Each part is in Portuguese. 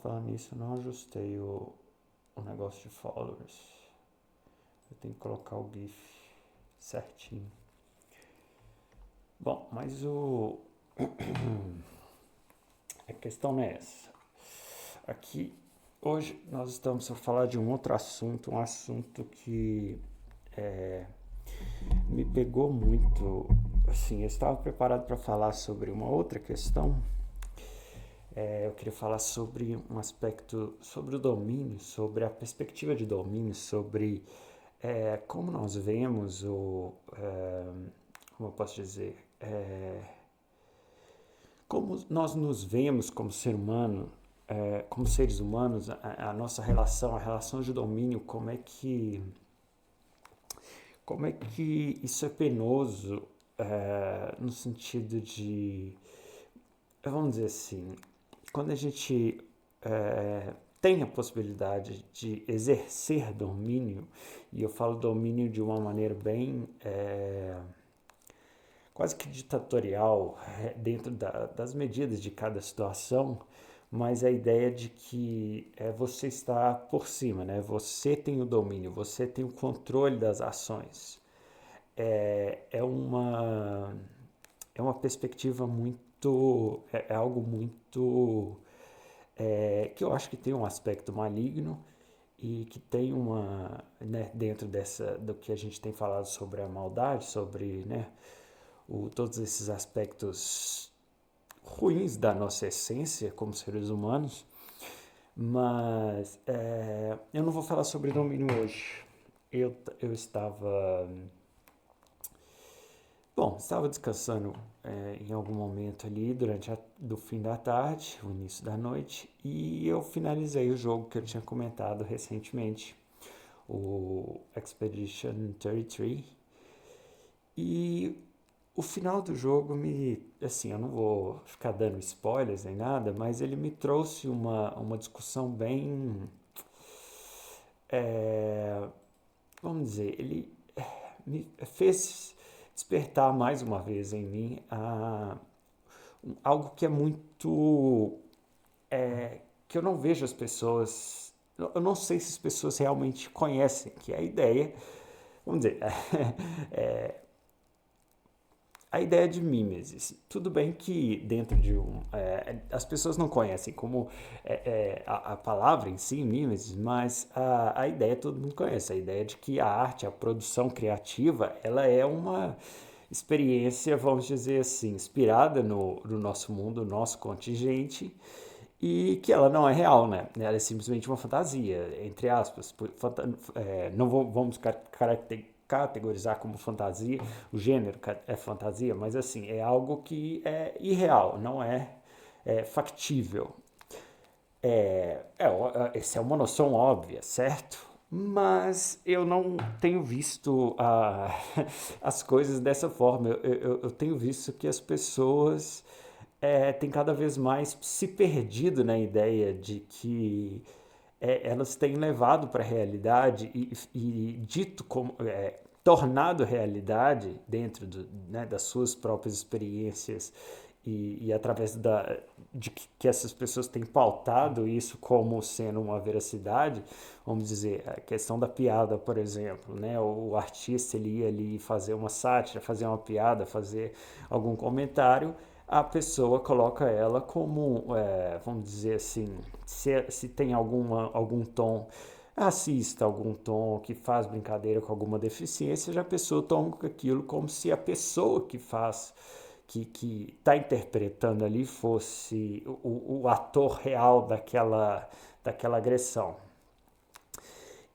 Falando nisso, eu não ajustei o negócio de followers. Eu tenho que colocar o GIF certinho. Bom, mas a questão não é essa. Aqui, hoje, nós estamos a falar de um outro assunto, um assunto que me pegou muito. Assim, eu estava preparado para falar sobre uma outra questão. Eu queria falar sobre um aspecto, sobre o domínio, sobre a perspectiva de domínio, sobre como nós vemos como eu posso dizer, como nós nos vemos como ser humano, como seres humanos, a nossa relação, a relação de domínio, como é que isso é penoso, no sentido de, vamos dizer assim, quando a gente tem a possibilidade de exercer domínio, e eu falo domínio de uma maneira bem quase que ditatorial dentro das medidas de cada situação, mas a ideia de que você está por cima, né? Você tem o domínio, você tem o controle das ações. É, é uma é uma perspectiva muito é algo muito que eu acho que tem um aspecto maligno e que tem uma, né, dentro dessa do que a gente tem falado sobre a maldade, sobre, né, todos esses aspectos ruins da nossa essência como seres humanos, mas eu não vou falar sobre domínio hoje. Eu estava, estava descansando em algum momento ali do fim da tarde, o início da noite, e eu finalizei o jogo que eu tinha comentado recentemente, o Expedition 33, e o final do jogo assim, eu não vou ficar dando spoilers nem nada, mas ele me trouxe uma discussão bem, é, vamos dizer, ele me fez despertar mais uma vez em mim algo que é muito, que eu não vejo as pessoas, eu não sei se as pessoas realmente conhecem, que é a ideia, vamos dizer, a ideia de mimesis. Tudo bem que dentro de as pessoas não conhecem como a palavra em si, mimesis, mas a ideia todo mundo conhece. A ideia de que a arte, a produção criativa, ela é uma experiência, vamos dizer assim, inspirada no nosso mundo, no nosso contingente, e que ela não é real, né? Ela é simplesmente uma fantasia, entre aspas. Não vamos categorizar como fantasia, o gênero é fantasia, mas assim, é algo que é irreal, não é factível. Essa é uma noção óbvia, certo? Mas eu não tenho visto as coisas dessa forma. Eu tenho visto que as pessoas têm cada vez mais se perdido na ideia de que elas têm levado para a realidade e dito como tornado realidade dentro né, das suas próprias experiências e através de que essas pessoas têm pautado isso como sendo uma veracidade, vamos dizer, a questão da piada, por exemplo, né? O artista ele ia ali fazer uma sátira, fazer uma piada, fazer algum comentário, a pessoa coloca ela como, vamos dizer assim, se tem algum tom racista, algum tom que faz brincadeira com alguma deficiência, já a pessoa toma aquilo como se a pessoa que faz, que está interpretando ali fosse o ator real daquela agressão.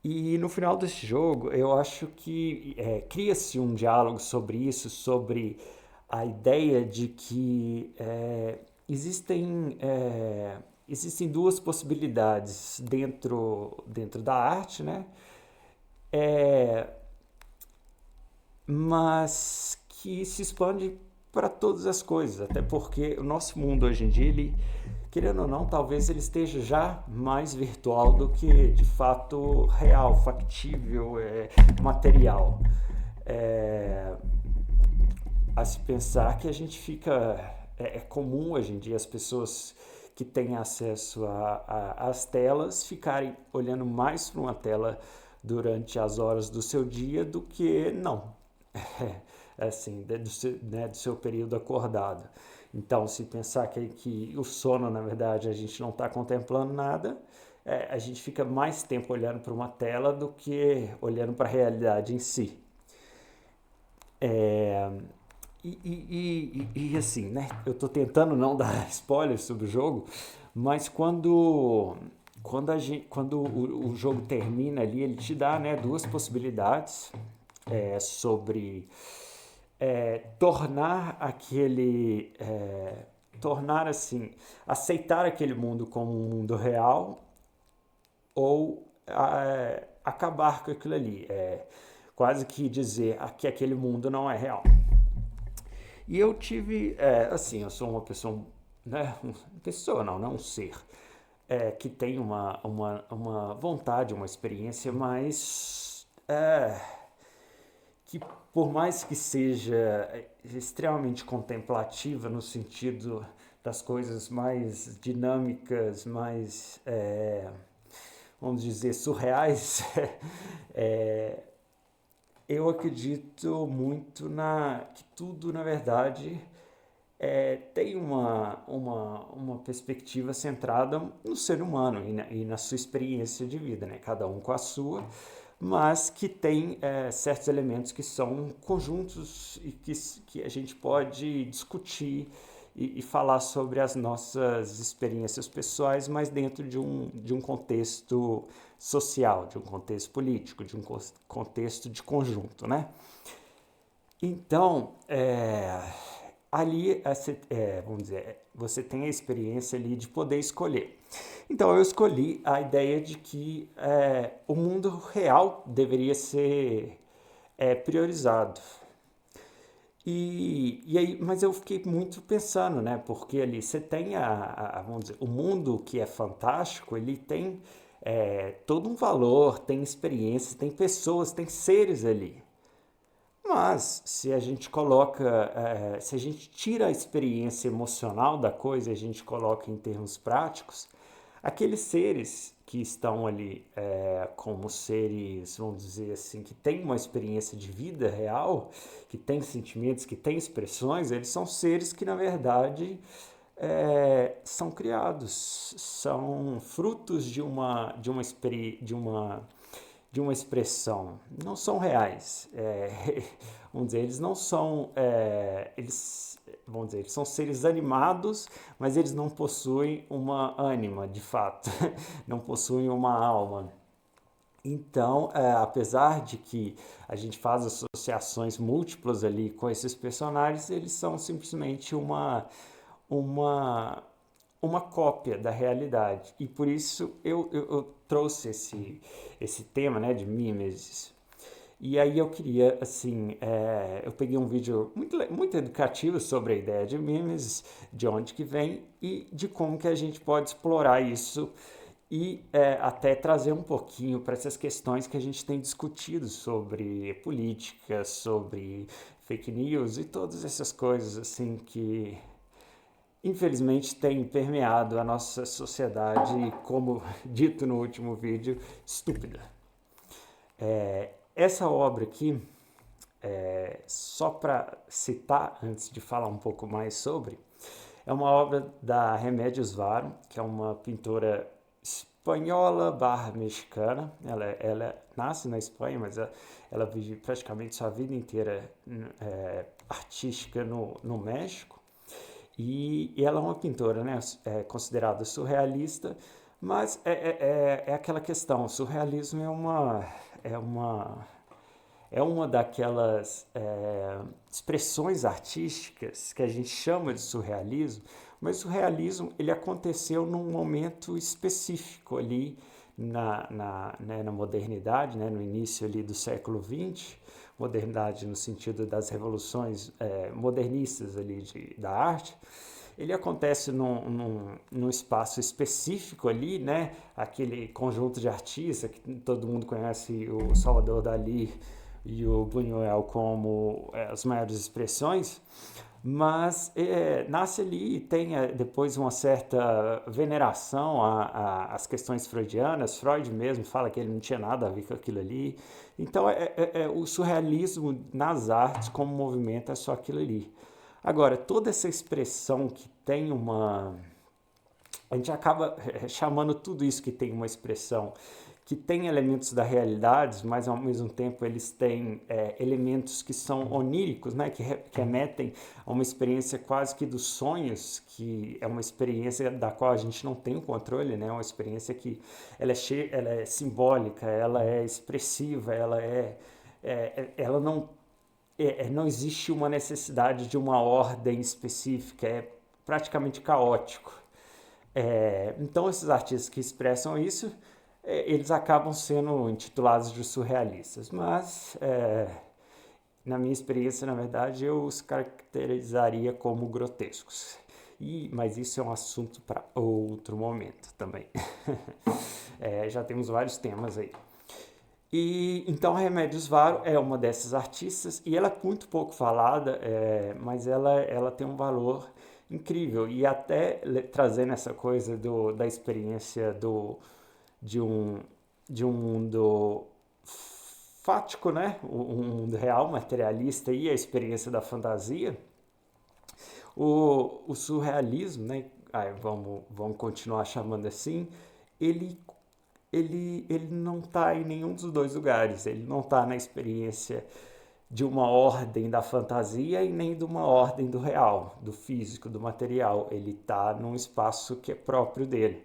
E no final desse jogo, eu acho que cria-se um diálogo sobre isso, sobre a ideia de que existem duas possibilidades dentro da arte, né? É, mas que se expande para todas as coisas, até porque o nosso mundo hoje em dia, ele, querendo ou não, talvez ele esteja já mais virtual do que de fato real, factível, material. É, a se pensar que a gente fica. É comum hoje em dia as pessoas que têm acesso às telas ficarem olhando mais para uma tela durante as horas do seu dia do que não, assim, do seu período acordado. Então, se pensar que o sono, na verdade, a gente não está contemplando nada, a gente fica mais tempo olhando para uma tela do que olhando para a realidade em si. É, assim, né? Eu tô tentando não dar spoilers sobre o jogo, mas quando o jogo termina ali, ele te dá, né, duas possibilidades sobre tornar tornar assim, aceitar aquele mundo como um mundo real ou acabar com aquilo ali. Quase que dizer que aquele mundo não é real. E eu tive, assim, eu sou uma pessoa, né, pessoa não um ser, que tem uma vontade, uma experiência, mas que por mais que seja extremamente contemplativa no sentido das coisas mais dinâmicas, mais, vamos dizer, surreais, eu acredito muito que tudo, na verdade, tem uma perspectiva centrada no ser humano e na sua experiência de vida, né? Cada um com a sua, mas que tem certos elementos que são conjuntos e que a gente pode discutir e falar sobre as nossas experiências pessoais, mas dentro de um contexto social, de um contexto político, de um contexto de conjunto, né? Então, ali, vamos dizer, você tem a experiência ali de poder escolher. Então, eu escolhi a ideia de que o mundo real deveria ser priorizado. E aí, mas eu fiquei muito pensando, né? Porque ali você tem vamos dizer, o mundo que é fantástico, ele tem todo um valor, tem experiência, tem pessoas, tem seres ali. Mas se a gente se a gente tira a experiência emocional da coisa e a gente coloca em termos práticos, aqueles seres que estão ali como seres, vamos dizer assim, que têm uma experiência de vida real, que têm sentimentos, que têm expressões, eles são seres que, na verdade, são criados, são frutos de uma expressão, não são reais. Vamos dizer, eles não são. Vamos dizer, eles são seres animados, mas eles não possuem uma ânima, de fato, não possuem uma alma. Então, apesar de que a gente faz associações múltiplas ali com esses personagens, eles são simplesmente uma, uma cópia da realidade. E por isso eu trouxe esse tema, né, de mimesis. E aí eu queria, assim, eu peguei um vídeo muito educativo sobre a ideia de mimesis, de onde que vem e de como que a gente pode explorar isso e até trazer um pouquinho para essas questões que a gente tem discutido sobre política, sobre fake news e todas essas coisas assim que infelizmente tem permeado a nossa sociedade, como dito no último vídeo, estúpida. Essa obra aqui, só para citar antes de falar um pouco mais sobre, é uma obra da Remedios Varo, que é uma pintora espanhola barra mexicana. Ela nasce na Espanha, mas ela vive praticamente sua vida inteira artística no México. E ela é uma pintora, né, considerada surrealista, mas é aquela questão, o surrealismo é uma daquelas expressões artísticas que a gente chama de surrealismo, mas o surrealismo ele aconteceu num momento específico ali né, na modernidade, né, no início ali do século XX, modernidade no sentido das revoluções modernistas ali da arte. Ele acontece num espaço específico ali, né? Aquele conjunto de artistas que todo mundo conhece, o Salvador Dalí e o Buñuel como as maiores expressões, mas nasce ali e tem depois uma certa veneração às questões freudianas. Freud mesmo fala que ele não tinha nada a ver com aquilo ali. Então, o surrealismo nas artes como movimento é só aquilo ali. Agora, toda essa expressão que tem uma... A gente acaba chamando tudo isso que tem uma expressão que tem elementos da realidade, mas ao mesmo tempo eles têm elementos que são oníricos, né? Que remetem a uma experiência quase que dos sonhos, que é uma experiência da qual a gente não tem o controle, né? Uma experiência que ela é simbólica, ela é expressiva, ela não, não existe uma necessidade de uma ordem específica, é praticamente caótico. Então esses artistas que expressam isso eles acabam sendo intitulados de surrealistas, mas na minha experiência, na verdade, eu os caracterizaria como grotescos. Mas isso é um assunto para outro momento também. Já temos vários temas aí. E então Remédios Varo é uma dessas artistas e ela é muito pouco falada, mas ela tem um valor incrível e até trazendo essa coisa da experiência de um mundo fático, né? Um mundo real, materialista e a experiência da fantasia. O surrealismo, né? Vamos continuar chamando assim, ele, ele não está em nenhum dos dois lugares. Ele não está na experiência de uma ordem da fantasia e nem de uma ordem do real, do físico, do material. Ele está num espaço que é próprio dele.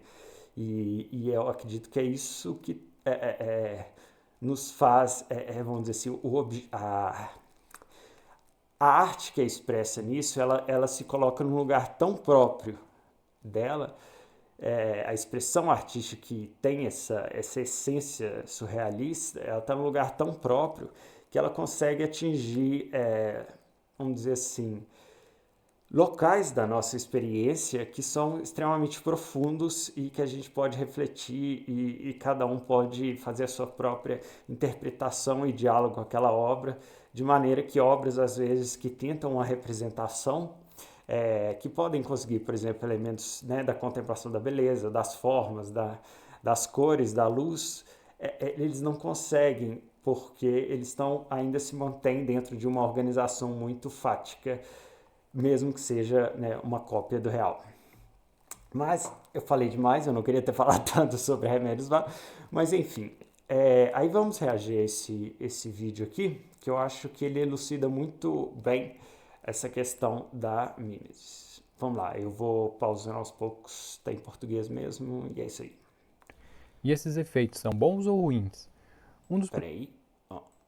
E eu acredito que é isso que nos faz, vamos dizer assim, a arte que é expressa nisso, ela se coloca num lugar tão próprio dela, a expressão artística que tem essa essência surrealista, ela está num lugar tão próprio que ela consegue atingir, vamos dizer assim, locais da nossa experiência que são extremamente profundos e que a gente pode refletir e cada um pode fazer a sua própria interpretação e diálogo com aquela obra, de maneira que obras, às vezes, que tentam uma representação, que podem conseguir, por exemplo, elementos, né, da contemplação da beleza, das formas, das cores, da luz, eles não conseguem porque eles ainda se mantêm dentro de uma organização muito fática, mesmo que seja, né, uma cópia do real. Mas eu falei demais, eu não queria ter falado tanto sobre Remédios Varo, mas enfim, aí vamos reagir a esse vídeo aqui, que eu acho que ele elucida muito bem essa questão da mimesis. Vamos lá, eu vou pausando aos poucos, tá em português mesmo, e é isso aí. E esses efeitos são bons ou ruins? Peraí,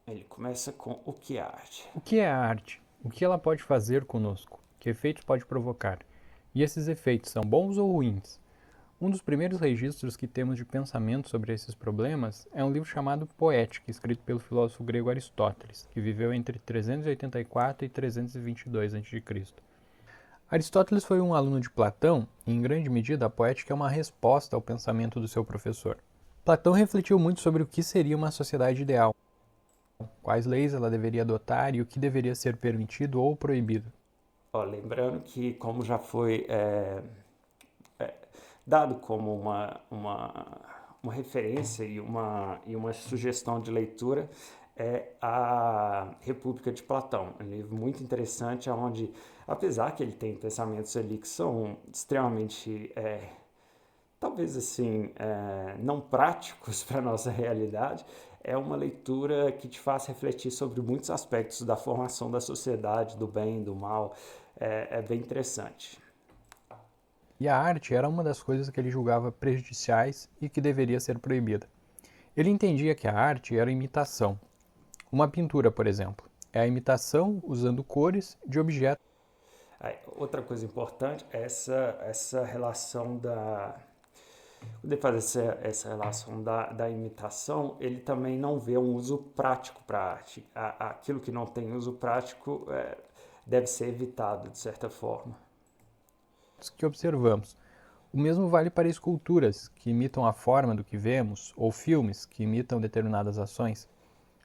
ele começa com o que é arte. O que é a arte? O que ela pode fazer conosco? Que efeitos pode provocar? E esses efeitos são bons ou ruins? Um dos primeiros registros que temos de pensamento sobre esses problemas é um livro chamado Poética, escrito pelo filósofo grego Aristóteles, que viveu entre 384 e 322 a.C. Aristóteles foi um aluno de Platão e, em grande medida, a Poética é uma resposta ao pensamento do seu professor. Platão refletiu muito sobre o que seria uma sociedade ideal, quais leis ela deveria adotar e o que deveria ser permitido ou proibido. Lembrando que, como já foi dado como uma referência e uma sugestão de leitura, é a República de Platão. Um livro muito interessante, onde, apesar que ele tem pensamentos ali que são extremamente, talvez assim, não práticos para a nossa realidade, é uma leitura que te faz refletir sobre muitos aspectos da formação da sociedade, do bem, do mal. É bem interessante. E a arte era uma das coisas que ele julgava prejudiciais e que deveria ser proibida. Ele entendia que a arte era imitação. Uma pintura, por exemplo, é a imitação usando cores de objetos. Outra coisa importante é essa relação quando ele faz essa relação da imitação, ele também não vê um uso prático para a arte. Aquilo que não tem uso prático deve ser evitado, de certa forma. Que observamos. O mesmo vale para esculturas, que imitam a forma do que vemos, ou filmes, que imitam determinadas ações.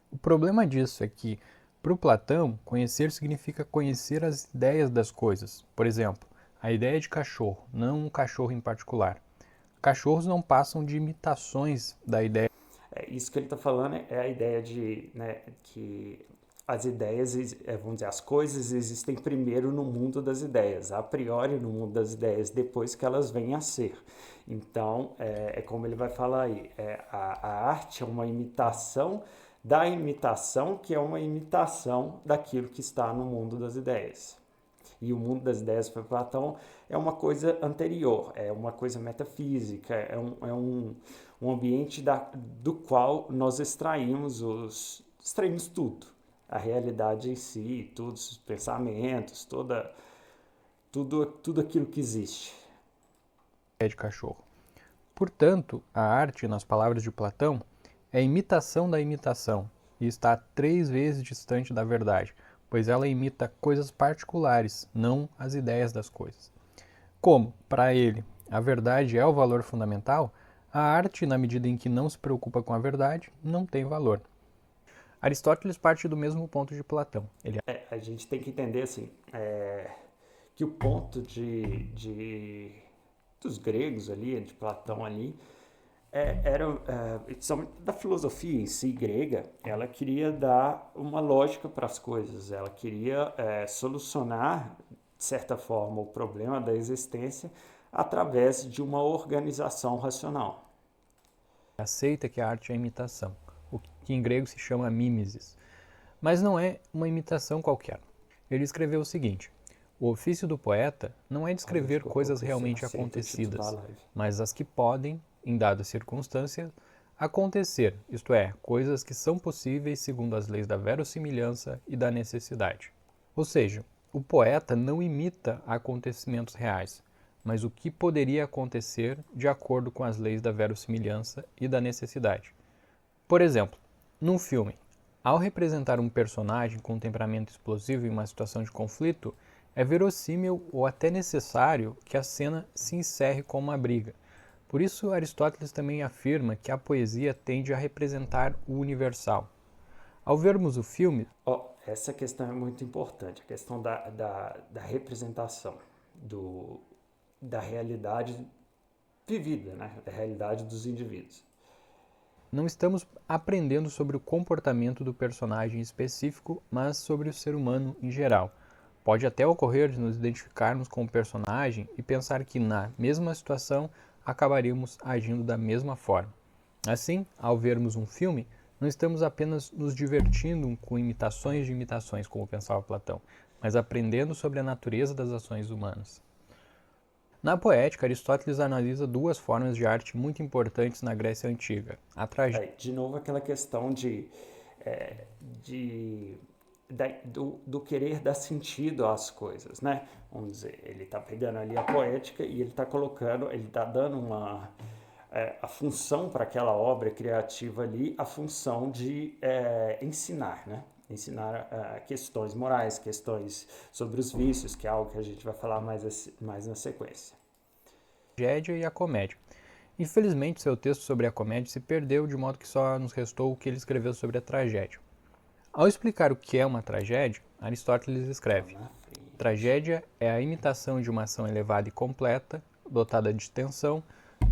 O problema disso é que, Para o Platão, conhecer significa conhecer as ideias das coisas. Por exemplo, a ideia de cachorro, não um cachorro em particular. Cachorros não passam de imitações da ideia. Isso que ele está falando é a ideia de, né, que as ideias, vamos dizer, as coisas existem primeiro no mundo das ideias, a priori no mundo das ideias, depois que elas vêm a ser. Então, como ele vai falar aí, a arte é uma imitação da imitação, que é uma imitação daquilo que está no mundo das ideias. E o mundo das ideias para Platão é uma coisa anterior, é uma coisa metafísica, um ambiente do qual nós extraímos tudo. A realidade em si, todos os pensamentos, tudo aquilo que existe. De cachorro. Portanto, a arte, nas palavras de Platão, é a imitação da imitação e está 3 vezes distante da verdade, pois ela imita coisas particulares, não as ideias das coisas. Como, para ele, a verdade é o valor fundamental, a arte, na medida em que não se preocupa com a verdade, não tem valor. Aristóteles parte do mesmo ponto de Platão. A gente tem que entender assim, que o ponto dos gregos ali, de Platão ali, da filosofia em si grega, ela queria dar uma lógica para as coisas, ela queria solucionar, de certa forma, o problema da existência através de uma organização racional. Aceita que a arte é imitação, o que em grego se chama mimesis, mas não é uma imitação qualquer. Ele escreveu o seguinte: o ofício do poeta não é descrever coisas realmente acontecidas, mas as que podem, em dadas circunstâncias, acontecer, isto é, coisas que são possíveis segundo as leis da verossimilhança e da necessidade. Ou seja, o poeta não imita acontecimentos reais, mas o que poderia acontecer de acordo com as leis da verossimilhança e da necessidade. Por exemplo, num filme, ao representar um personagem com um temperamento explosivo em uma situação de conflito, é verossímil ou até necessário que a cena se encerre com uma briga. Por isso, Aristóteles também afirma que a poesia tende a representar o universal. Ao vermos o filme... Essa questão é muito importante, a questão da representação, da realidade vivida, né? Da realidade dos indivíduos. Não estamos aprendendo sobre o comportamento do personagem específico, mas sobre o ser humano em geral. Pode até ocorrer de nos identificarmos com o personagem e pensar que, na mesma situação, acabaríamos agindo da mesma forma. Assim, ao vermos um filme, não estamos apenas nos divertindo com imitações de imitações, como pensava Platão, mas aprendendo sobre a natureza das ações humanas. Na poética, Aristóteles analisa 2 formas de arte muito importantes na Grécia Antiga. A tragédia. De novo, aquela questão do querer dar sentido às coisas, né? Vamos dizer, ele está pegando ali a poética e ele está colocando, ele está dando a função para aquela obra criativa ali, a função de ensinar, né? Ensinar questões morais, questões sobre os vícios, que é algo que a gente vai falar mais na sequência. A tragédia e a comédia. Infelizmente, seu texto sobre a comédia se perdeu, de modo que só nos restou o que ele escreveu sobre a tragédia. Ao explicar o que é uma tragédia, Aristóteles escreve: tragédia é a imitação de uma ação elevada e completa, dotada de tensão,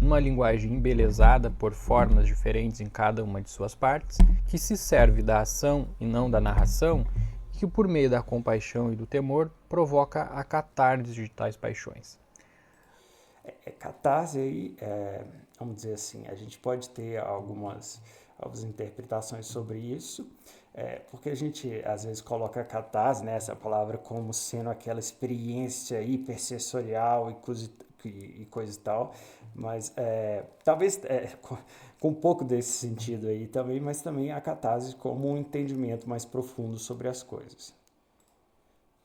numa linguagem embelezada por formas diferentes em cada uma de suas partes, que se serve da ação e não da narração, e que por meio da compaixão e do temor provoca a catarse de tais paixões. Catarse aí, vamos dizer assim, a gente pode ter algumas interpretações sobre isso, porque a gente às vezes coloca catarse, né, essa palavra, como sendo aquela experiência hipersensorial e coisa e tal, mas talvez com um pouco desse sentido aí também, mas também a catarse como um entendimento mais profundo sobre as coisas.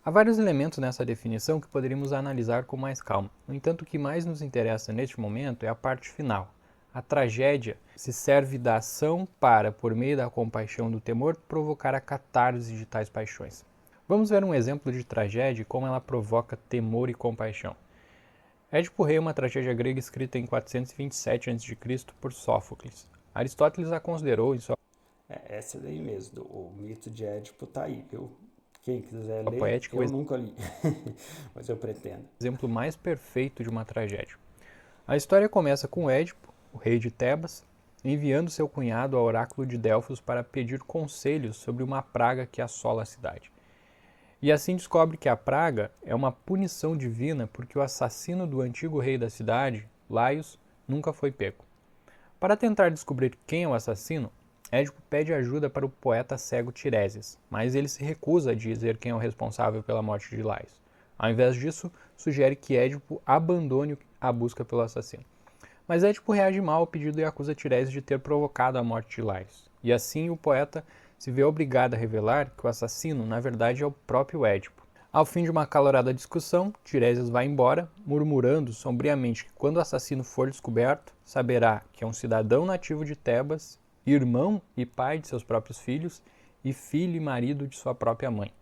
Há vários elementos nessa definição que poderíamos analisar com mais calma. No entanto, o que mais nos interessa neste momento é a parte final. A tragédia se serve da ação para, por meio da compaixão e do temor, provocar a catarse de tais paixões. Vamos ver um exemplo de tragédia e como ela provoca temor e compaixão. Édipo Rei é uma tragédia grega escrita em 427 a.C. por Sófocles. Aristóteles a considerou em sua... Essa daí mesmo, o mito de Édipo tá aí, viu? Quem quiser ler, Poética é eu o nunca li, mas eu pretendo. exemplo mais perfeito de uma tragédia. A história começa com Édipo, o rei de Tebas, enviando seu cunhado ao oráculo de Delfos para pedir conselhos sobre uma praga que assola a cidade. E assim descobre que a praga é uma punição divina porque o assassino do antigo rei da cidade, Laios, nunca foi pego. Para tentar descobrir quem é o assassino, Édipo pede ajuda para o poeta cego Tiresias, mas ele se recusa a dizer quem é o responsável pela morte de Laios. Ao invés disso, sugere que Édipo abandone a busca pelo assassino. Mas Édipo reage mal ao pedido e acusa Tiresias de ter provocado a morte de Laios. E assim o poeta se vê obrigado a revelar que o assassino, na verdade, é o próprio Édipo. Ao fim de uma acalorada discussão, Tiresias vai embora, murmurando sombriamente que quando o assassino for descoberto, saberá que é um cidadão nativo de Tebas, irmão e pai de seus próprios filhos, e filho e marido de sua própria mãe.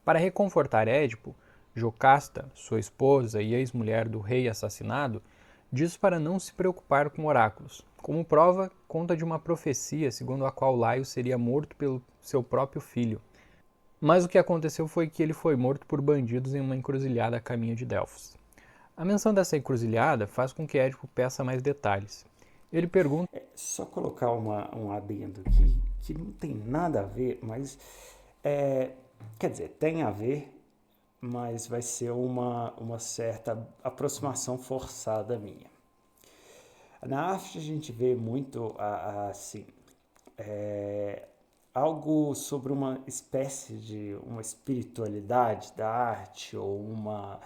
Para reconfortar Édipo, Jocasta, sua esposa e ex-mulher do rei assassinado, diz para não se preocupar com oráculos. Como prova, conta de uma profecia segundo a qual Laio seria morto pelo seu próprio filho. Mas o que aconteceu foi que ele foi morto por bandidos em uma encruzilhada a caminho de Delfos. A menção dessa encruzilhada faz com que Édipo peça mais detalhes. Ele pergunta Só colocar um adendo que não tem nada a ver, mas quer dizer, tem a ver, mas vai ser uma certa aproximação forçada minha. Na arte a gente vê muito assim, algo sobre uma espécie de uma espiritualidade da arte ou uma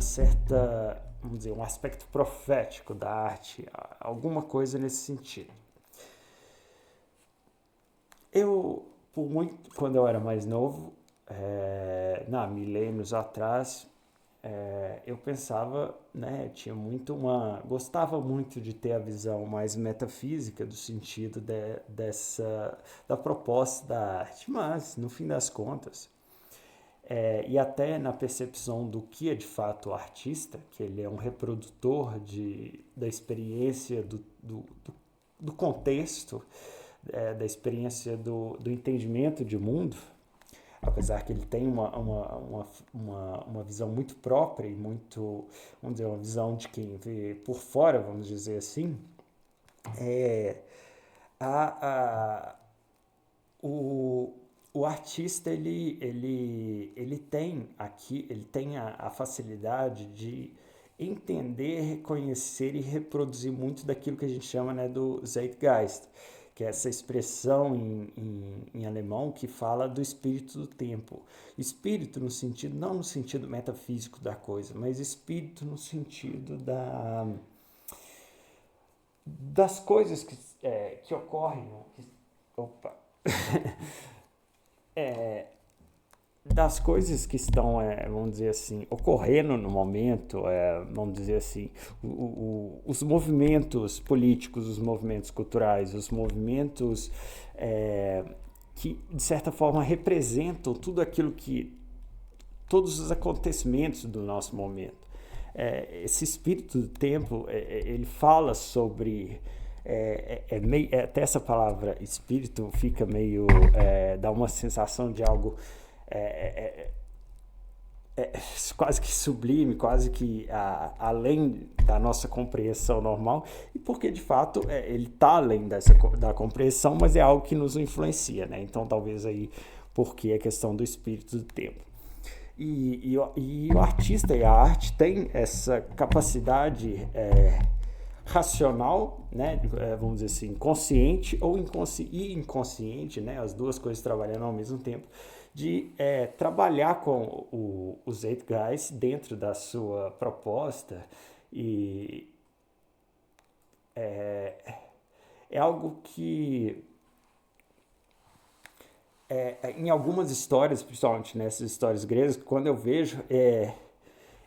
certa, vamos dizer, um aspecto profético da arte, alguma coisa nesse sentido. Quando eu era mais novo, milênios atrás, eu pensava, né, gostava muito de ter a visão mais metafísica do sentido da proposta da arte, mas no fim das contas, e até na percepção do que é de fato o artista, que ele é um reprodutor da experiência do contexto, da experiência do entendimento de mundo, apesar que ele tem uma visão muito própria e muito, vamos dizer, uma visão de quem vê por fora, vamos dizer assim, a, a, o artista ele tem a facilidade de entender, reconhecer e reproduzir muito daquilo que a gente chama, né, do Zeitgeist, que é essa expressão em alemão que fala do espírito do tempo. Espírito no sentido, não no sentido metafísico da coisa, mas espírito no sentido das coisas que ocorrem. Opa! Das coisas que estão, vamos dizer assim, ocorrendo no momento, vamos dizer assim, os movimentos políticos, os movimentos culturais, os movimentos que, de certa forma, representam todos os acontecimentos do nosso momento. Esse espírito do tempo, ele fala sobre... até essa palavra espírito fica meio... dá uma sensação de algo... quase que sublime, quase que além da nossa compreensão normal, e porque de fato ele está além da compreensão, mas é algo que nos influencia, né? Então talvez aí porque a questão do espírito do tempo. E o artista e a arte tem essa capacidade racional, né, vamos dizer assim, consciente ou inconsciente, né, as duas coisas trabalhando ao mesmo tempo, de trabalhar com o Zeitgeist dentro da sua proposta e é algo que em algumas histórias, principalmente nessas histórias gregas, quando eu vejo,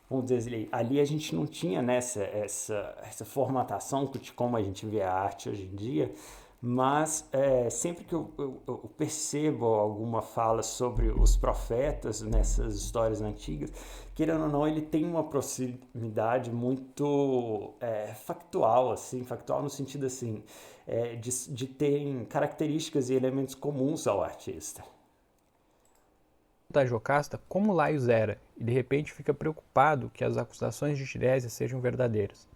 vamos dizer, ali a gente não tinha essa formatação de como a gente vê a arte hoje em dia, Mas sempre que eu percebo alguma fala sobre os profetas nessas histórias antigas, querendo ou não, ele tem uma proximidade muito factual, assim, factual no sentido assim, de terem características e elementos comuns ao artista. Da Jocasta como Laios era, e de repente fica preocupado que as acusações de Tiresias sejam verdadeiras.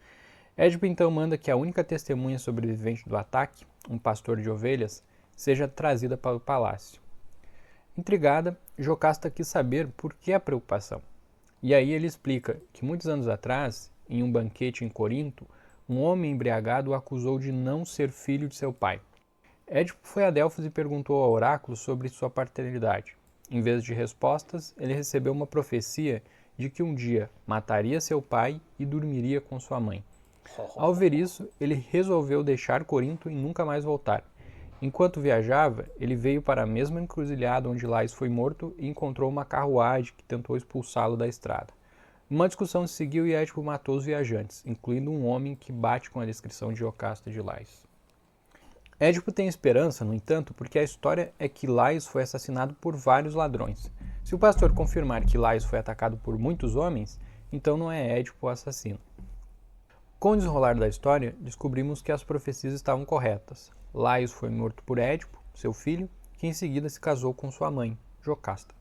Édipo então manda que a única testemunha sobrevivente do ataque, um pastor de ovelhas, seja trazida para o palácio. Intrigada, Jocasta quis saber por que a preocupação. E aí ele explica que muitos anos atrás, em um banquete em Corinto, um homem embriagado o acusou de não ser filho de seu pai. Édipo foi a Delfos e perguntou ao oráculo sobre sua paternidade. Em vez de respostas, ele recebeu uma profecia de que um dia mataria seu pai e dormiria com sua mãe. Ao ver isso, ele resolveu deixar Corinto e nunca mais voltar. Enquanto viajava, ele veio para a mesma encruzilhada onde Lais foi morto e encontrou uma carruagem que tentou expulsá-lo da estrada. Uma discussão se seguiu e Édipo matou os viajantes, incluindo um homem que bate com a descrição de Jocasta de Lais. Édipo tem esperança, no entanto, porque a história é que Lais foi assassinado por vários ladrões. Se o pastor confirmar que Lais foi atacado por muitos homens, então não é Édipo o assassino. Com o desenrolar da história, descobrimos que as profecias estavam corretas. Laios foi morto por Édipo, seu filho, que em seguida se casou com sua mãe, Jocasta.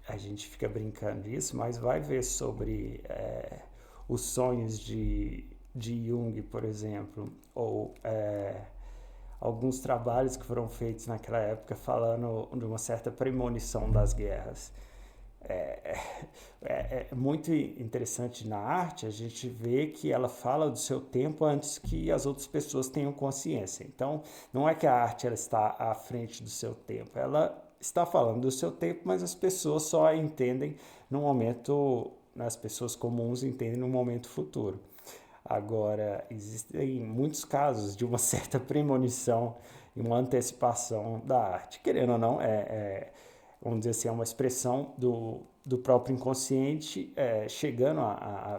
A gente fica brincando disso, mas vai ver sobre os sonhos de Jung, por exemplo, ou alguns trabalhos que foram feitos naquela época falando de uma certa premonição das guerras. É muito interessante na arte a gente ver que ela fala do seu tempo antes que as outras pessoas tenham consciência. Então, não é que a arte ela está à frente do seu tempo, ela está falando do seu tempo, mas as pessoas só a entendem no momento, as pessoas comuns entendem no momento futuro. Agora, existem muitos casos de uma certa premonição e uma antecipação da arte. Querendo ou não, vamos dizer assim, é uma expressão do próprio inconsciente chegando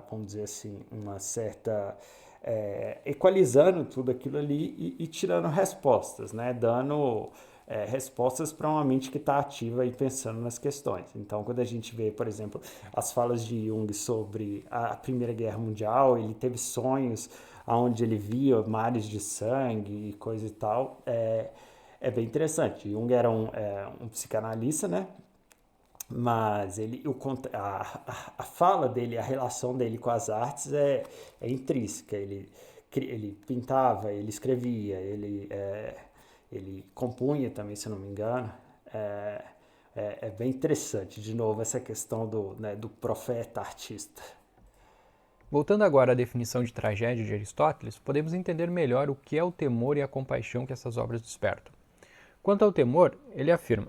vamos dizer assim, uma certa... equalizando tudo aquilo ali e tirando respostas, né? Dando respostas para uma mente que está ativa e pensando nas questões. Então, quando a gente vê, por exemplo, as falas de Jung sobre a Primeira Guerra Mundial, ele teve sonhos onde ele via mares de sangue e coisa e tal, é bem interessante. Jung era um psicanalista, né? Mas a fala dele, a relação dele com as artes é intrínseca. Ele pintava, ele escrevia, ele compunha também, se não me engano. É bem interessante, de novo, essa questão do profeta artista. Voltando agora à definição de tragédia de Aristóteles, podemos entender melhor o que é o temor e a compaixão que essas obras despertam. Quanto ao temor, ele afirma: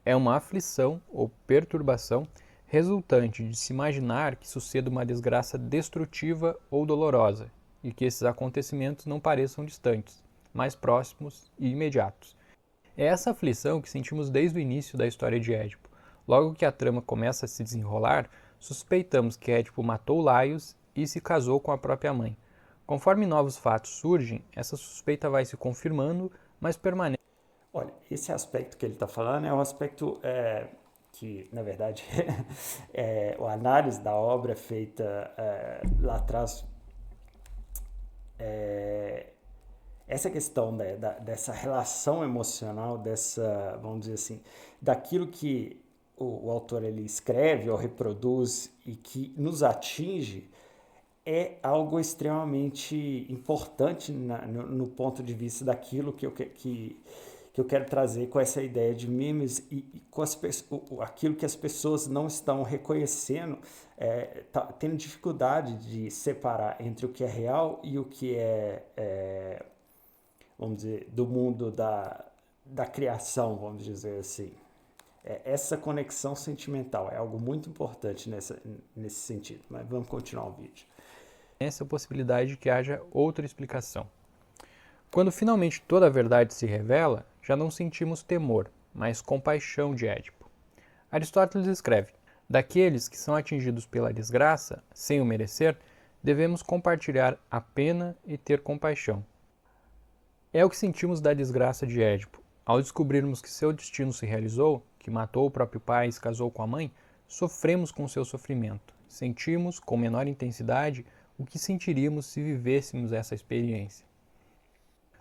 é uma aflição ou perturbação resultante de se imaginar que suceda uma desgraça destrutiva ou dolorosa e que esses acontecimentos não pareçam distantes, mais próximos e imediatos. É essa aflição que sentimos desde o início da história de Édipo. Logo que a trama começa a se desenrolar, suspeitamos que Édipo matou Laios e se casou com a própria mãe. Conforme novos fatos surgem, essa suspeita vai se confirmando, mas permanece. Olha, esse aspecto que ele está falando é um aspecto que, na verdade, a análise da obra feita lá atrás. Essa questão dessa relação emocional, vamos dizer assim, daquilo que o autor ele escreve ou reproduz e que nos atinge, é algo extremamente importante no ponto de vista daquilo que eu quero trazer com essa ideia de memes e com aquilo que as pessoas não estão reconhecendo, tendo dificuldade de separar entre o que é real e o que vamos dizer, do mundo da criação, vamos dizer assim. Essa conexão sentimental é algo muito importante nesse sentido, mas vamos continuar o vídeo. Essa possibilidade de que haja outra explicação. Quando finalmente toda a verdade se revela, já não sentimos temor, mas compaixão de Édipo. Aristóteles escreve: daqueles que são atingidos pela desgraça, sem o merecer, devemos compartilhar a pena e ter compaixão, É o que sentimos da desgraça de Édipo. Ao descobrirmos que seu destino se realizou, que matou o próprio pai e se casou com a mãe, sofremos com seu sofrimento. Sentimos, com menor intensidade, o que sentiríamos se vivêssemos essa experiência.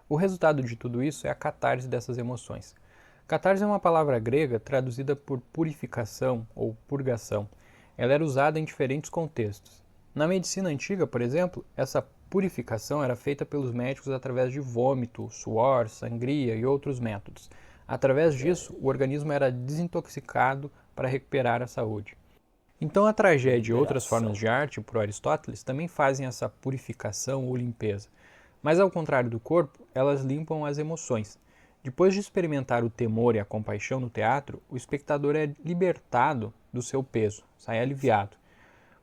O resultado de tudo isso é a catarse dessas emoções. Catarse é uma palavra grega traduzida por purificação ou purgação. Ela era usada em diferentes contextos. Na medicina antiga, por exemplo, essa purificação era feita pelos médicos através de vômito, suor, sangria e outros métodos. Através disso, o organismo era desintoxicado para recuperar a saúde. Então a tragédia e outras formas de arte, por Aristóteles, também fazem essa purificação ou limpeza. Mas ao contrário do corpo, elas limpam as emoções. Depois de experimentar o temor e a compaixão no teatro, o espectador é libertado do seu peso, sai aliviado.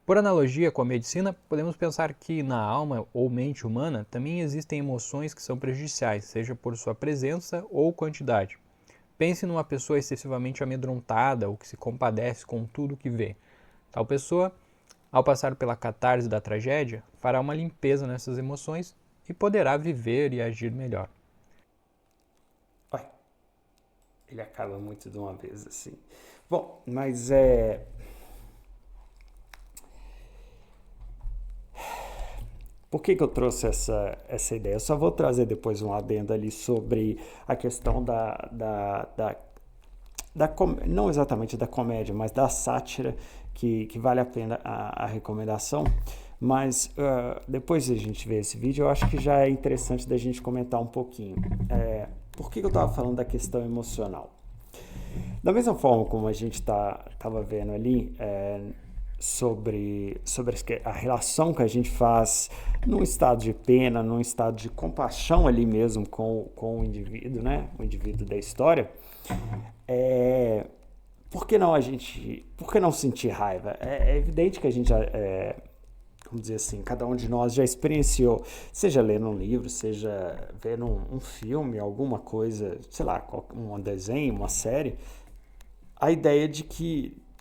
Por analogia com a medicina, podemos pensar que na alma ou mente humana também existem emoções que são prejudiciais, seja por sua presença ou quantidade. Pense numa pessoa excessivamente amedrontada ou que se compadece com tudo que vê. Tal pessoa, ao passar pela catarse da tragédia, fará uma limpeza nessas emoções e poderá viver e agir melhor. Ele acaba muito de uma vez assim. Bom, mas por que eu trouxe essa ideia? Eu só vou trazer depois um adendo ali sobre a questão não exatamente da comédia, mas da sátira, que vale a pena a recomendação. Mas depois a gente ver esse vídeo, eu acho que já é interessante da gente comentar um pouquinho. Por que eu estava falando da questão emocional? Da mesma forma como a gente estava vendo ali, sobre a relação que a gente faz num estado de pena, num estado de compaixão ali mesmo com o indivíduo, né? O indivíduo da história. Por que não sentir raiva? É evidente que a gente vamos dizer assim, cada um de nós já experienciou, seja lendo um livro, seja vendo um filme, alguma coisa, sei lá, um desenho, uma série, a ideia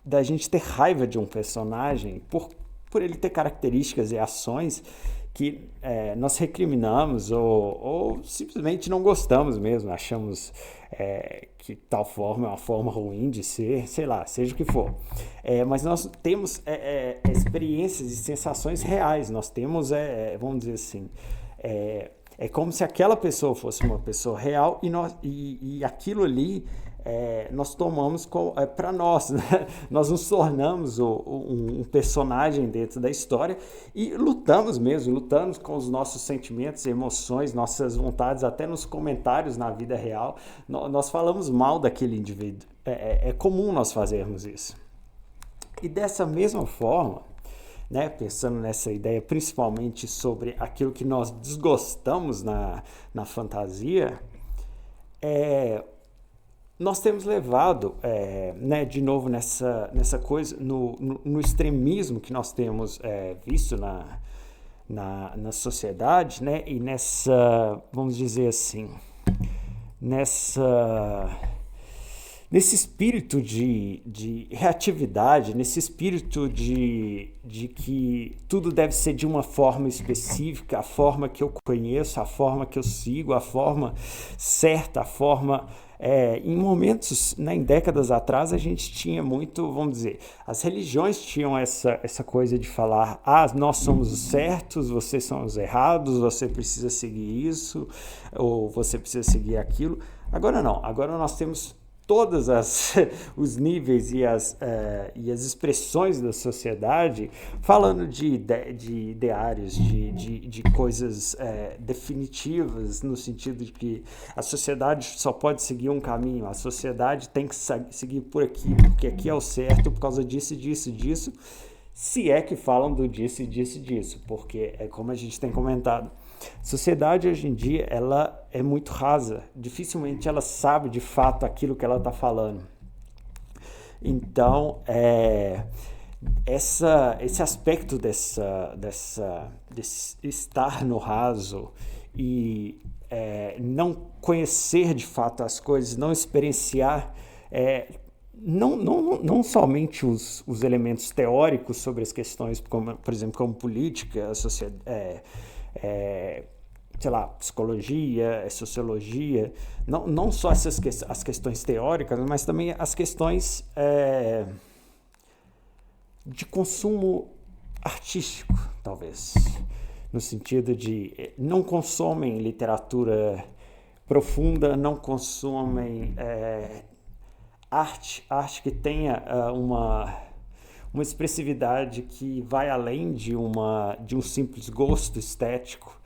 da gente ter raiva de um personagem por ele ter características e ações que nós recriminamos ou simplesmente não gostamos mesmo, achamos que tal forma é uma forma ruim de ser, sei lá, seja o que for. Mas nós temos experiências e sensações reais, nós temos, vamos dizer assim, é como se aquela pessoa fosse uma pessoa real e aquilo ali nós tomamos para nós, né? Nós nos tornamos um personagem dentro da história e lutamos com os nossos sentimentos, emoções, nossas vontades, até nos comentários na vida real, nós falamos mal daquele indivíduo. É comum nós fazermos isso. E dessa mesma forma, né, pensando nessa ideia principalmente sobre aquilo que nós desgostamos na fantasia, nós temos levado, né, de novo nessa coisa, no extremismo que nós temos visto na sociedade, né, e vamos dizer assim, nesse espírito de reatividade, nesse espírito de que tudo deve ser de uma forma específica, a forma que eu conheço, a forma que eu sigo, a forma certa, a forma... em momentos, né, em décadas atrás, a gente tinha muito, vamos dizer, as religiões tinham essa coisa de falar, nós somos os certos, vocês são os errados, você precisa seguir isso, ou você precisa seguir aquilo. Agora não, agora nós temos todos os níveis e as expressões da sociedade falando de ideários, de coisas definitivas, no sentido de que a sociedade só pode seguir um caminho, a sociedade tem que seguir por aqui, porque aqui é o certo por causa disso, disso, disso, se é que falam do disso, disso, disso, porque é como a gente tem comentado. A sociedade hoje em dia ela é muito rasa, dificilmente ela sabe de fato aquilo que ela está falando. Então, esse aspecto desse estar no raso e não conhecer de fato as coisas, não experienciar, não somente os elementos teóricos sobre as questões, como, por exemplo, como política, sei lá, psicologia, sociologia, não só as questões teóricas, mas também as questões de consumo artístico, talvez, no sentido de não consomem literatura profunda, não consomem arte que tenha uma expressividade que vai além de um simples gosto estético.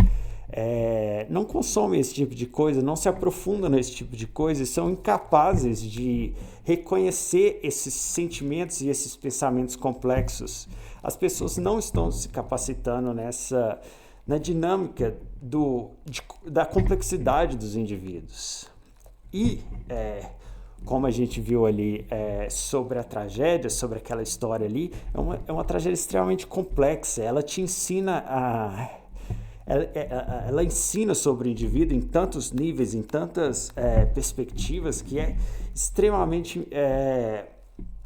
Não consomem esse tipo de coisa, não se aprofundam nesse tipo de coisa e são incapazes de reconhecer esses sentimentos e esses pensamentos complexos. As pessoas não estão se capacitando na dinâmica da complexidade dos indivíduos. E, como a gente viu ali sobre a tragédia, sobre aquela história ali, é uma tragédia extremamente complexa. Ela te ensina ela ensina sobre o indivíduo em tantos níveis, em tantas perspectivas, que é extremamente,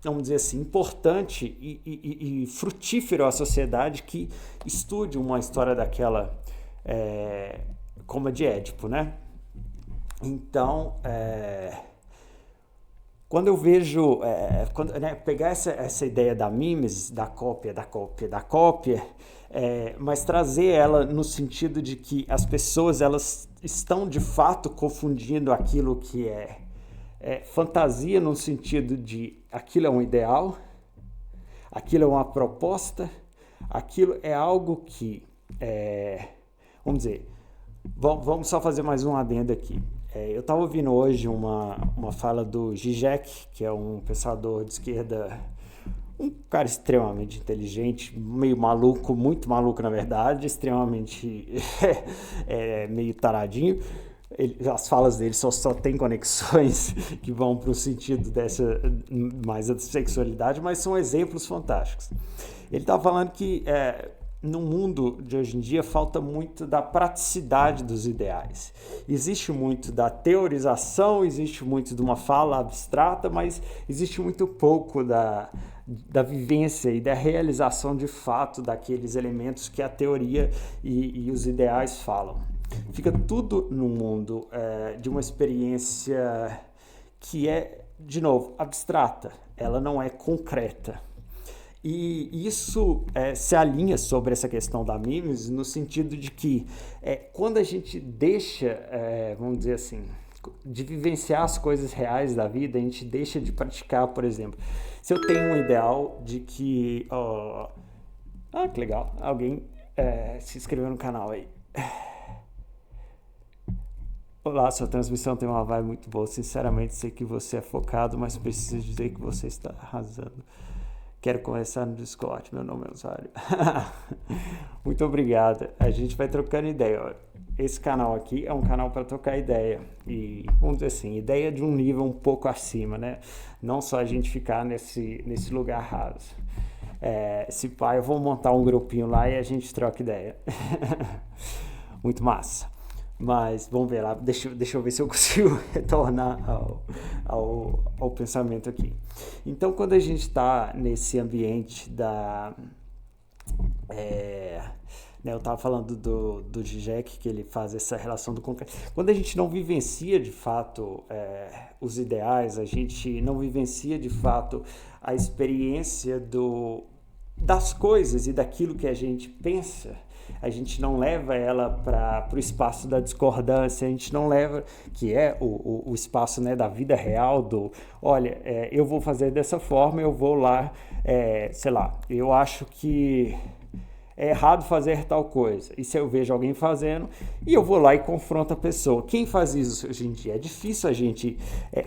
vamos dizer assim, importante e frutífero à sociedade que estude uma história daquela, como a de Édipo, né? Então, quando eu vejo, pegar essa ideia da mimesis, da cópia, mas trazer ela no sentido de que as pessoas elas estão de fato confundindo aquilo que é fantasia no sentido de aquilo é um ideal, aquilo é uma proposta, aquilo é algo que, vamos dizer, vamos só fazer mais um adendo aqui. Eu estava ouvindo hoje uma fala do Zizek, que é um pensador de esquerda, um cara extremamente inteligente, meio maluco, muito maluco na verdade, extremamente meio taradinho. As falas dele só tem conexões que vão para o sentido mais da sexualidade, mas são exemplos fantásticos. Ele estava falando que no mundo de hoje em dia falta muito da praticidade dos ideais. Existe muito da teorização, existe muito de uma fala abstrata, mas existe muito pouco da vivência e da realização de fato daqueles elementos que a teoria e os ideais falam. Fica tudo no mundo de uma experiência que é, de novo, abstrata, ela não é concreta. E isso se alinha sobre essa questão da mimesis no sentido de que quando a gente deixa, vamos dizer assim, de vivenciar as coisas reais da vida, a gente deixa de praticar, por exemplo. Se eu tenho um ideal de que... que legal, alguém se inscreveu no canal aí. Olá, sua transmissão tem uma vibe muito boa. Sinceramente, sei que você é focado, mas preciso dizer que você está arrasando. Quero conversar no Discord, meu nome é Osório. Muito obrigado. A gente vai trocando ideia. Esse canal aqui é um canal para trocar ideia. E, vamos dizer assim, ideia de um nível um pouco acima, né? Não só a gente ficar nesse lugar raso. Se pá, eu vou montar um grupinho lá e a gente troca ideia. Muito massa. Mas vamos ver lá, deixa eu ver se eu consigo retornar ao pensamento aqui. Então, quando a gente está nesse ambiente eu estava falando do Zizek, que ele faz essa relação do concreto. Quando a gente não vivencia de fato os ideais, a gente não vivencia de fato a experiência das coisas e daquilo que a gente pensa, a gente não leva ela para o espaço da discordância, a gente não leva, que é o espaço, né, da vida real, olha, eu vou fazer dessa forma, eu vou lá, sei lá, eu acho que é errado fazer tal coisa, e se eu vejo alguém fazendo, e eu vou lá e confronto a pessoa. Quem faz isso hoje em dia? É difícil a gente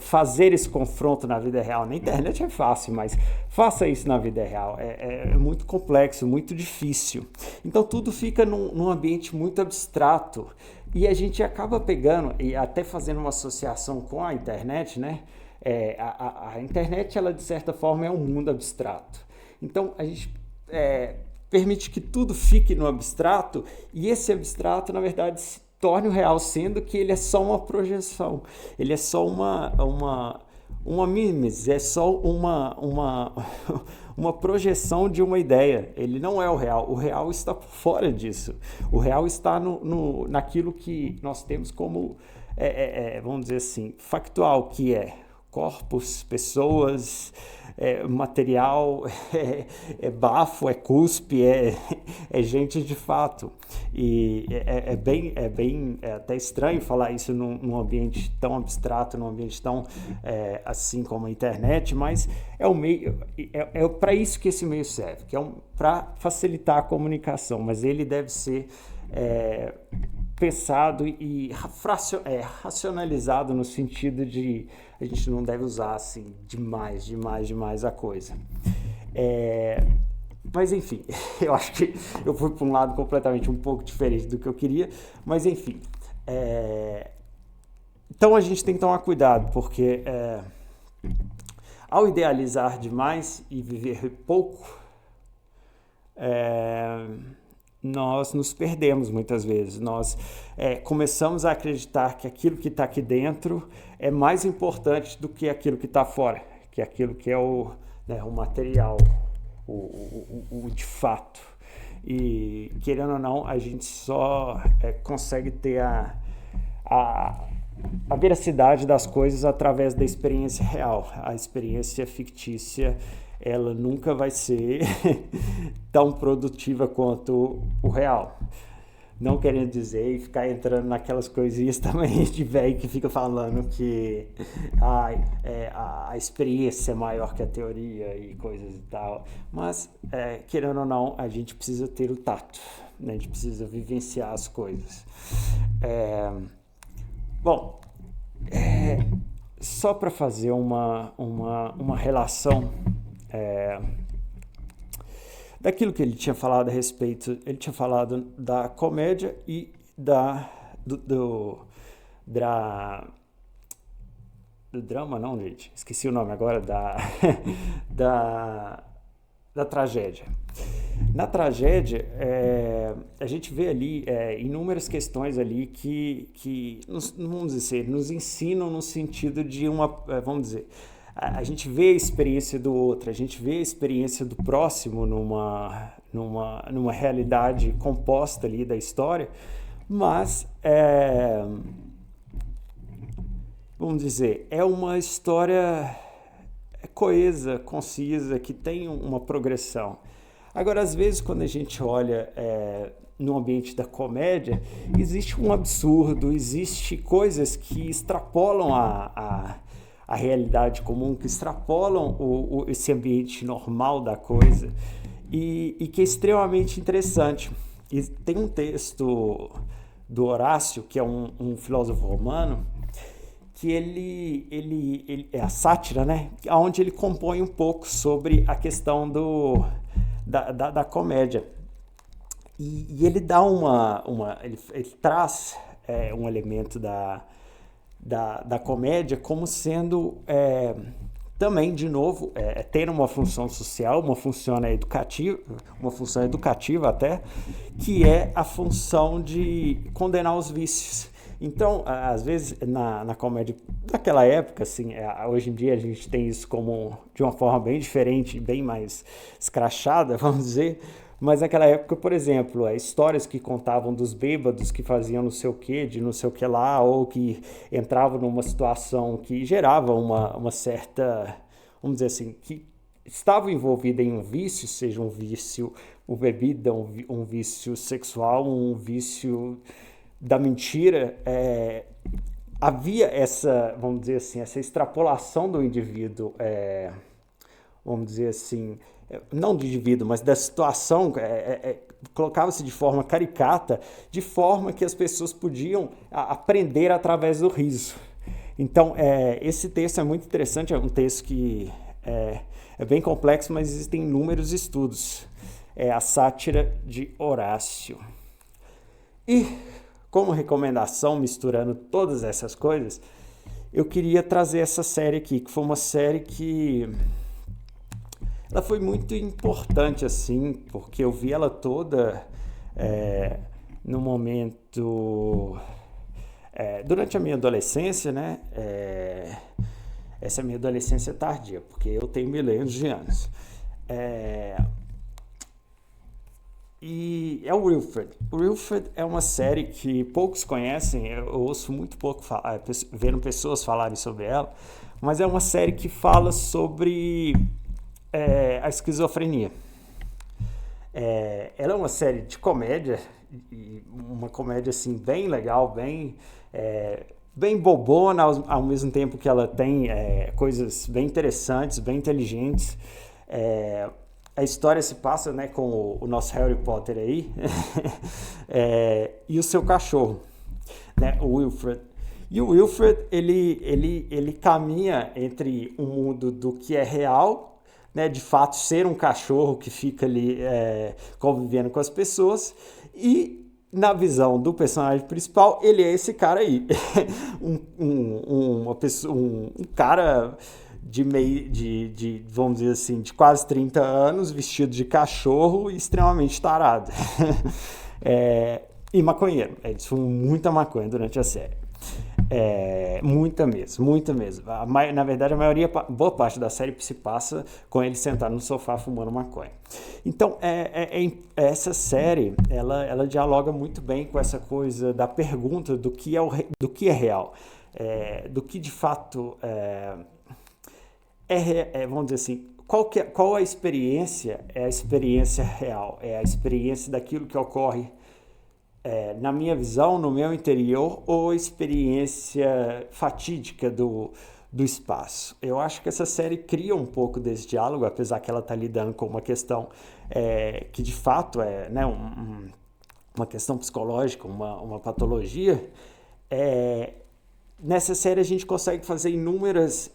fazer esse confronto na vida real. Na internet é fácil, mas faça isso na vida real. É muito complexo, muito difícil. Então tudo fica num ambiente muito abstrato, e a gente acaba pegando, e até fazendo uma associação com a internet, né? A internet, ela de certa forma é um mundo abstrato. Então a gente... permite que tudo fique no abstrato, e esse abstrato, na verdade, se torne o real, sendo que ele é só uma projeção, ele é só Uma mimesis é só uma projeção de uma ideia. Ele não é o real. O real está fora disso. O real está naquilo que nós temos como, vamos dizer assim, factual, que é corpos, pessoas, material, bafo, cuspe, é gente de fato. E é até estranho falar isso num ambiente tão abstrato, num ambiente tão assim como a internet, mas é o meio, para isso que esse meio serve, que é para facilitar a comunicação, mas ele deve ser pensado e racionalizado no sentido de a gente não deve usar assim demais a coisa. Mas enfim, eu acho que eu fui para um lado completamente um pouco diferente do que eu queria, mas enfim. Então a gente tem que tomar cuidado, porque ao idealizar demais e viver pouco, nós nos perdemos muitas vezes. Nós começamos a acreditar que aquilo que está aqui dentro é mais importante do que aquilo que está fora, que é aquilo que é o material, o de fato. E, querendo ou não, a gente só consegue ter a veracidade das coisas através da experiência real. A experiência fictícia, ela nunca vai ser tão produtiva quanto o real. Não querendo dizer e ficar entrando naquelas coisinhas também de velho que fica falando que a experiência é maior que a teoria e coisas e tal. Mas, querendo ou não, a gente precisa ter o tato, né? A gente precisa vivenciar as coisas. Bom, só para fazer uma relação daquilo que ele tinha falado a respeito, ele tinha falado da comédia e do drama, não, gente, esqueci o nome agora, da tragédia. Na tragédia, a gente vê ali inúmeras questões ali que vamos dizer, nos ensinam no sentido de vamos dizer, a gente vê a experiência do outro, a gente vê a experiência do próximo numa realidade composta ali da história, mas vamos dizer, é uma história coesa, concisa, que tem uma progressão. Agora, às vezes, quando a gente olha no ambiente da comédia, existe um absurdo, existe coisas que extrapolam a realidade comum, que extrapolam esse ambiente normal da coisa e que é extremamente interessante. E tem um texto do Horácio, que é um filósofo romano, que ele é a sátira, né? Onde ele compõe um pouco sobre a questão da comédia. E ele dá ele traz um elemento da comédia como sendo também, de novo, ter uma função social, uma função educativa até, que é a função de condenar os vícios. Então, às vezes, na comédia daquela época, assim, hoje em dia a gente tem isso como de uma forma bem diferente, bem mais escrachada, vamos dizer, mas naquela época, por exemplo, histórias que contavam dos bêbados que faziam não sei o que, de não sei o que lá, ou que entravam numa situação que gerava uma certa, vamos dizer assim, que estava envolvida em um vício, seja um vício por bebida, um vício sexual, um vício da mentira, havia essa, vamos dizer assim, essa extrapolação do indivíduo, vamos dizer assim, não do indivíduo, mas da situação, colocava-se de forma caricata, de forma que as pessoas podiam aprender através do riso. Então, esse texto é muito interessante, é um texto que é bem complexo, mas existem inúmeros estudos. É a sátira de Horácio. E, como recomendação, misturando todas essas coisas, eu queria trazer essa série aqui, que foi uma série que ela foi muito importante, assim, porque eu vi ela toda no momento durante a minha adolescência, né? Essa é a minha adolescência tardia, porque eu tenho milênios de anos. E é o Wilfred. O Wilfred é uma série que poucos conhecem, eu ouço muito pouco falar, vendo pessoas falarem sobre ela, mas é uma série que fala sobre a esquizofrenia. Ela é uma série de comédia, uma comédia assim bem legal, bem bobona, ao mesmo tempo que ela tem coisas bem interessantes, bem inteligentes. A história se passa, né, com o nosso Harry Potter aí e o seu cachorro, né, o Wilfred. E o Wilfred, ele caminha entre um mundo do que é real, né, de fato ser um cachorro que fica ali convivendo com as pessoas, e na visão do personagem principal, ele é esse cara aí, um cara vamos dizer assim, de quase 30 anos, vestido de cachorro e extremamente tarado. E maconheiro. Eles fumam muita maconha durante a série. Muita mesmo. Na verdade, boa parte da série se passa com ele sentado no sofá fumando maconha. Então, essa série, ela dialoga muito bem com essa coisa da pergunta do que é real. Do que de fato vamos dizer assim, qual a experiência? É a experiência real, é a experiência daquilo que ocorre na minha visão, no meu interior, ou a experiência fatídica do espaço. Eu acho que essa série cria um pouco desse diálogo, apesar que ela está lidando com uma questão que de fato é, né, uma questão psicológica, uma patologia. Nessa série a gente consegue fazer inúmeras...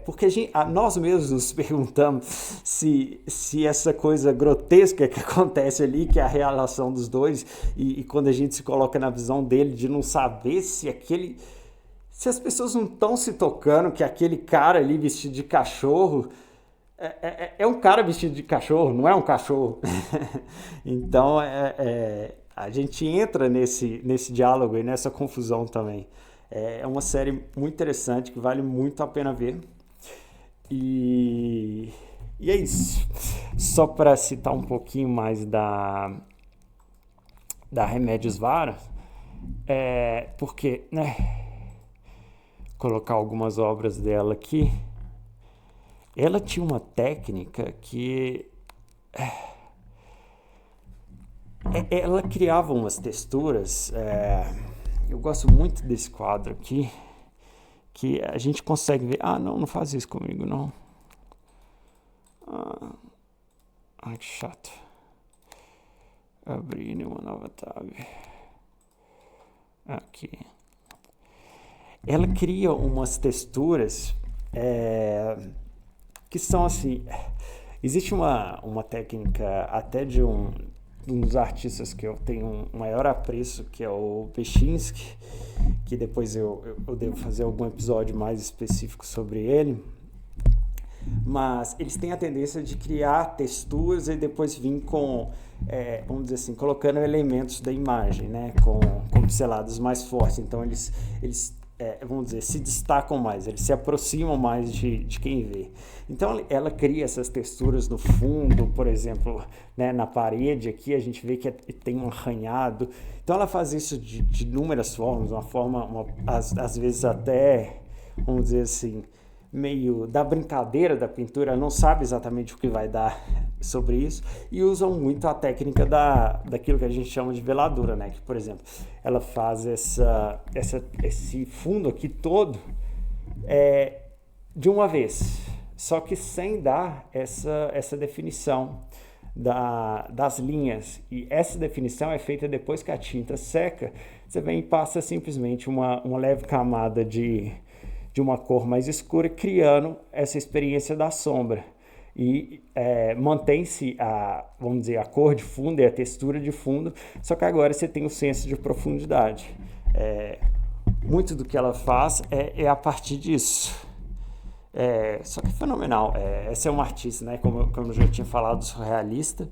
porque nós mesmos nos perguntamos se essa coisa grotesca que acontece ali, que é a relação dos dois, e quando a gente se coloca na visão dele, de não saber se as pessoas não estão se tocando, que aquele cara ali vestido de cachorro é um cara vestido de cachorro, não é um cachorro. Então a gente entra nesse diálogo e nessa confusão também. É uma série muito interessante, que vale muito a pena ver. E é isso. Só para citar um pouquinho mais da Remédios Vara, porque, né, colocar algumas obras dela aqui, ela tinha uma técnica que ela criava umas texturas. Eu gosto muito desse quadro aqui, que a gente consegue ver... não faz isso comigo, não. Que chato. Abrir uma nova tab. Aqui. Ela cria umas texturas que são assim... Existe uma técnica até de um dos artistas que eu tenho um maior apreço, que é o Bechinski, que depois eu devo fazer algum episódio mais específico sobre ele, mas eles têm a tendência de criar texturas e depois vir com, vamos dizer assim, colocando elementos da imagem, né, com pinceladas mais fortes. Então eles vamos dizer, se destacam mais, eles se aproximam mais de quem vê. Então ela cria essas texturas no fundo, por exemplo, né, na parede aqui a gente vê que tem um arranhado. Então ela faz isso de inúmeras formas, às vezes até, vamos dizer assim, meio da brincadeira da pintura, ela não sabe exatamente o que vai dar sobre isso, e usam muito a técnica daquilo que a gente chama de veladura, né? Que, por exemplo, ela faz esse fundo aqui todo de uma vez, só que sem dar essa definição das linhas, e essa definição é feita depois que a tinta seca. Você vem e passa simplesmente uma leve camada de uma cor mais escura, criando essa experiência da sombra. E mantém-se vamos dizer, a cor de fundo e a textura de fundo, só que agora você tem o senso de profundidade. Muito do que ela faz é a partir disso. Só que é fenomenal. Essa é uma artista, né, como eu já tinha falado, surrealista,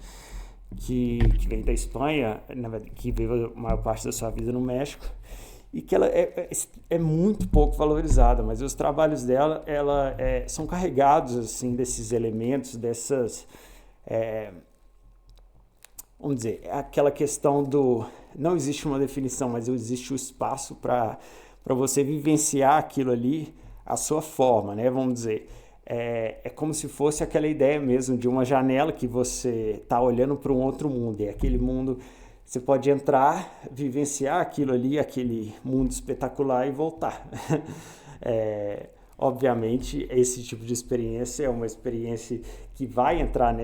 que vem da Espanha, que vive a maior parte da sua vida no México. e que ela é muito pouco valorizada, mas os trabalhos dela são carregados assim desses elementos, dessas, vamos dizer, aquela questão do não existe uma definição, mas existe o espaço para você vivenciar aquilo ali à sua forma, né? Vamos dizer, é como se fosse aquela ideia mesmo de uma janela que você está olhando para um outro mundo, e aquele mundo você pode entrar, vivenciar aquilo ali, aquele mundo espetacular e voltar. Obviamente, esse tipo de experiência é uma experiência que vai entrar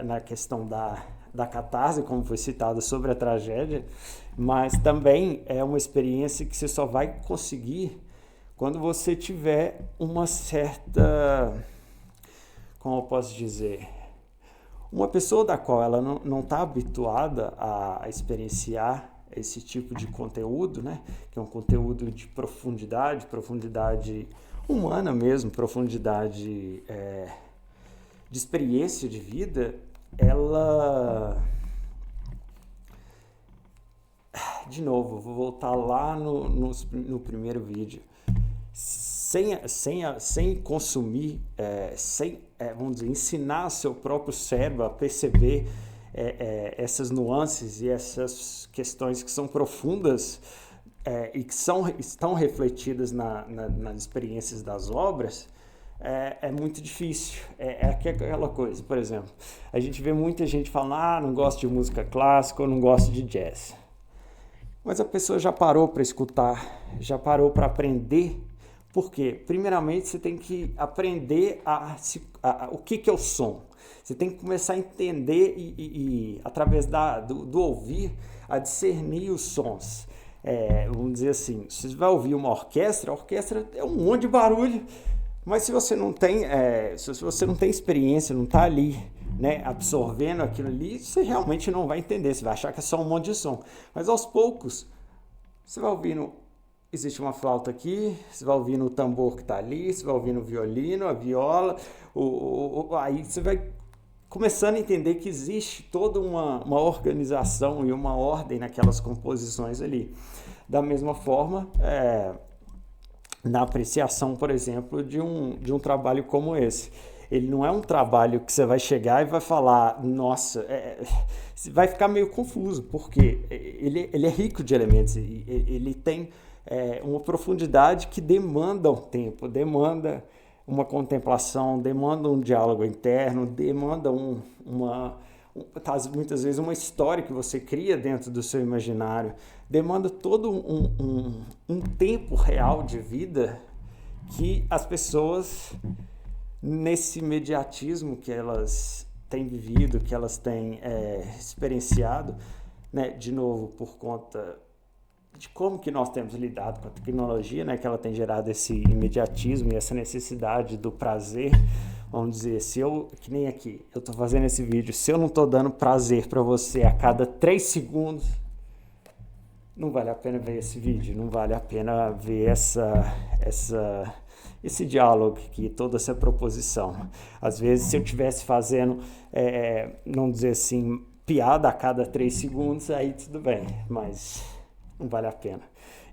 na questão da catarse, como foi citado sobre a tragédia, mas também é uma experiência que você só vai conseguir quando você tiver uma certa, como eu posso dizer, uma pessoa da qual ela não está habituada a experienciar esse tipo de conteúdo, né? Que é um conteúdo de profundidade humana mesmo, profundidade de experiência de vida, ela... De novo, vou voltar lá no primeiro vídeo. Sem consumir, vamos dizer, ensinar seu próprio cérebro a perceber essas nuances e essas questões que são profundas e que estão refletidas nas experiências das obras, é muito difícil. Aquela coisa, por exemplo, a gente vê muita gente falando, não gosto de música clássica ou não gosto de jazz. Mas a pessoa já parou para escutar, já parou para aprender. Por quê? Primeiramente, você tem que aprender o que é o som. Você tem que começar a entender e através do ouvir, a discernir os sons. Vamos dizer assim, se você vai ouvir uma orquestra, a orquestra é um monte de barulho, mas se você não tem experiência, não está ali, né, absorvendo aquilo ali, você realmente não vai entender, você vai achar que é só um monte de som. Mas aos poucos, você vai ouvindo, existe uma flauta aqui, você vai ouvindo o tambor que está ali, você vai ouvindo o violino, a viola, aí você vai começando a entender que existe toda uma organização e uma ordem naquelas composições ali. Da mesma forma, na apreciação, por exemplo, de um trabalho como esse. Ele não é um trabalho que você vai chegar e vai falar, nossa, vai ficar meio confuso, porque ele é rico de elementos, ele tem uma profundidade que demanda um tempo, demanda uma contemplação, demanda um diálogo interno, demanda muitas vezes uma história que você cria dentro do seu imaginário, demanda todo um tempo real de vida que as pessoas, nesse imediatismo que elas têm vivido, que elas têm experienciado, né, de novo, por conta de como que nós temos lidado com a tecnologia, né, que ela tem gerado esse imediatismo e essa necessidade do prazer. Vamos dizer, que nem aqui, eu estou fazendo esse vídeo, se eu não estou dando prazer para você a cada 3 segundos, não vale a pena ver esse vídeo, não vale a pena ver esse diálogo aqui, toda essa proposição. Às vezes, se eu estivesse fazendo, não dizer assim, piada a cada 3 segundos, aí tudo bem, mas não vale a pena.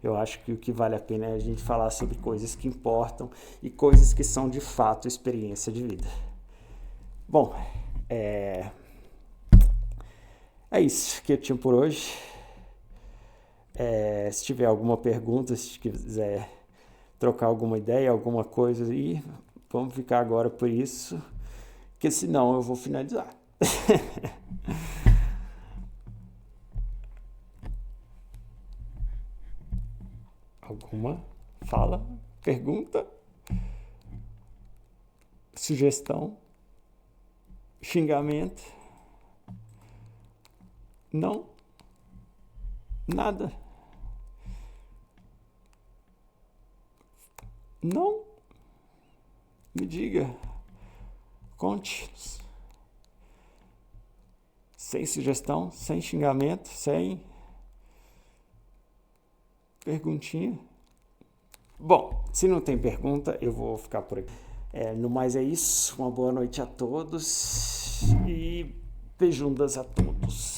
Eu acho que o que vale a pena é a gente falar sobre coisas que importam e coisas que são de fato experiência de vida. Bom, é isso que eu tinha por hoje. Se tiver alguma pergunta, se quiser trocar alguma ideia, alguma coisa aí, vamos ficar agora por isso, porque senão eu vou finalizar. Alguma fala, pergunta, sugestão, xingamento? Não? Nada? Não? Me diga, conte-nos. Sem sugestão, sem xingamento, sem perguntinha. Bom, se não tem pergunta, eu vou ficar por aqui. No mais é isso. Uma boa noite a todos e beijundas a todos.